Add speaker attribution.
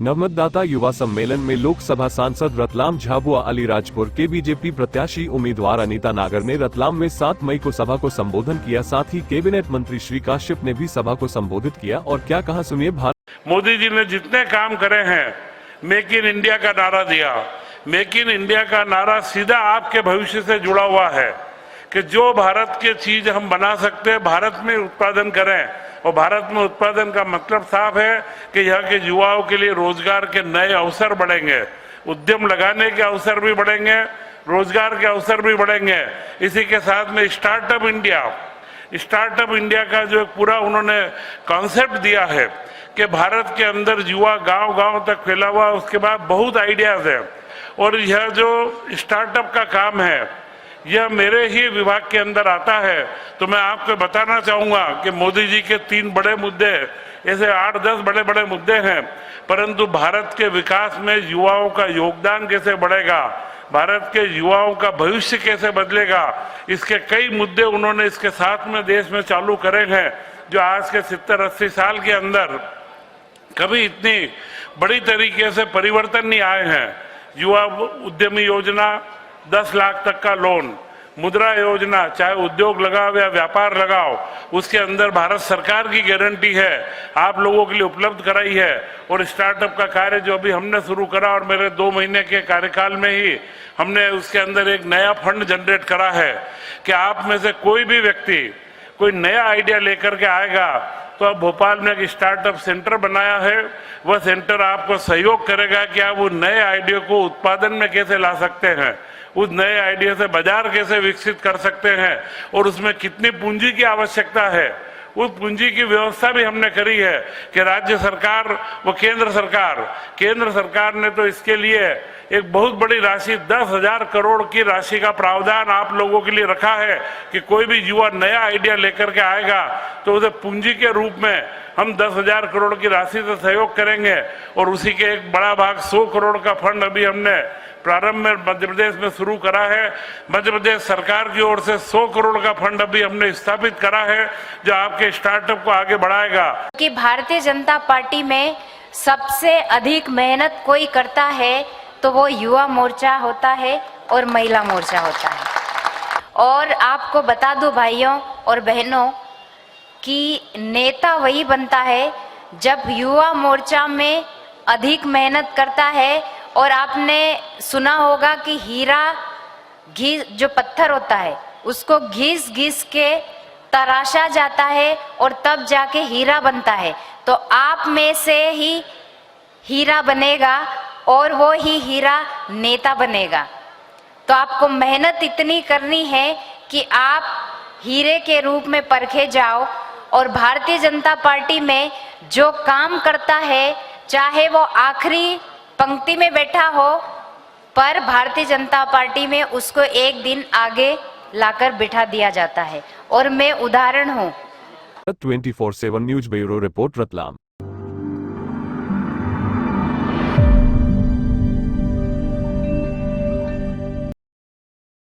Speaker 1: नवमतदाता युवा सम्मेलन में लोकसभा सांसद रतलाम झाबुआ अलीराजपुर के बीजेपी प्रत्याशी उम्मीदवार अनीता नागर ने रतलाम में 7 मई को सभा को संबोधन किया। साथ ही कैबिनेट मंत्री श्री काश्यप ने भी सभा को संबोधित किया और क्या कहा सुनिए।
Speaker 2: मोदी जी ने जितने काम करे हैं, मेक इन इंडिया का नारा दिया। मेक इन इंडिया का नारा सीधा आपके भविष्य से जुड़ा हुआ है कि जो भारत की चीज हम बना सकते हैं भारत में उत्पादन करें। और भारत में उत्पादन का मतलब साफ है कि यहाँ के युवाओं के लिए रोजगार के नए अवसर बढ़ेंगे, उद्यम लगाने के अवसर भी बढ़ेंगे, रोजगार के अवसर भी बढ़ेंगे। इसी के साथ में स्टार्टअप इंडिया का जो एक पूरा उन्होंने कॉन्सेप्ट दिया है कि भारत के अंदर युवा गांव-गांव तक फैला हुआ, उसके बाद बहुत आइडियाज है। और यह जो स्टार्टअप का काम है यह मेरे ही विभाग के अंदर आता है। तो मैं आपको बताना चाहूँगा कि मोदी जी के 3 बड़े मुद्दे, ऐसे 8-10 बड़े मुद्दे हैं, परंतु भारत के विकास में युवाओं का योगदान कैसे बढ़ेगा, भारत के युवाओं का भविष्य कैसे बदलेगा, इसके कई मुद्दे उन्होंने इसके साथ में देश में चालू करे हैं, जो आज के 70-80 साल के अंदर कभी इतनी बड़ी तरीके से परिवर्तन नहीं आए हैं। युवा उद्यमी योजना, 10 लाख तक का लोन, मुद्रा योजना, चाहे उद्योग लगाओ या व्यापार लगाओ, उसके अंदर भारत सरकार की गारंटी है, आप लोगों के लिए उपलब्ध कराई है। और स्टार्टअप का कार्य जो अभी हमने शुरू करा और मेरे 2 महीने के कार्यकाल में ही हमने उसके अंदर एक नया फंड जनरेट करा है कि आप में से कोई भी व्यक्ति कोई नया आइडिया लेकर के आएगा तो अब भोपाल में एक स्टार्टअप सेंटर बनाया है। वह सेंटर आपको सहयोग करेगा कि आप वो नए आइडिया को उत्पादन में कैसे ला सकते हैं, उस नए आइडिया से बाजार कैसे विकसित कर सकते हैं और उसमें कितनी पूंजी की आवश्यकता है, उस पूंजी की व्यवस्था भी हमने करी है कि राज्य सरकार व केंद्र सरकार ने तो इसके लिए एक बहुत बड़ी राशि 10,000 करोड़ की राशि का प्रावधान आप लोगों के लिए रखा है कि कोई भी युवा नया आइडिया लेकर के आएगा तो उसे पूंजी के रूप में हम 10,000 करोड़ की राशि से सहयोग करेंगे। और उसी के एक बड़ा भाग 100 करोड़ का फंड अभी हमने प्रारंभ में मध्य प्रदेश में शुरू करा है। मध्य प्रदेश सरकार की ओर से 100 करोड़ का फंड अभी हमने स्थापित करा है जो आपके स्टार्टअप को आगे बढ़ाएगा। कि
Speaker 3: भारतीय जनता पार्टी में सबसे अधिक मेहनत कोई करता है तो वो युवा मोर्चा होता है और महिला मोर्चा होता है। और आपको बता दूं भाइयों और बहनों कि नेता वही बनता है जब युवा मोर्चा में अधिक मेहनत करता है। और आपने सुना होगा कि हीरा जो पत्थर होता है उसको घिस के तराशा जाता है और तब जाके हीरा बनता है। तो आप में से ही हीरा बनेगा और वो ही हीरा नेता बनेगा। तो आपको मेहनत इतनी करनी है कि आप हीरे के रूप में परखे जाओ। और भारतीय जनता पार्टी में जो काम करता है, चाहे वो आखिरी पंक्ति में बैठा हो, पर भारतीय जनता पार्टी में उसको एक दिन आगे लाकर बिठा दिया जाता है। और मैं उदाहरण हूँ।
Speaker 1: 24/7 न्यूज ब्यूरो रिपोर्ट रतलाम।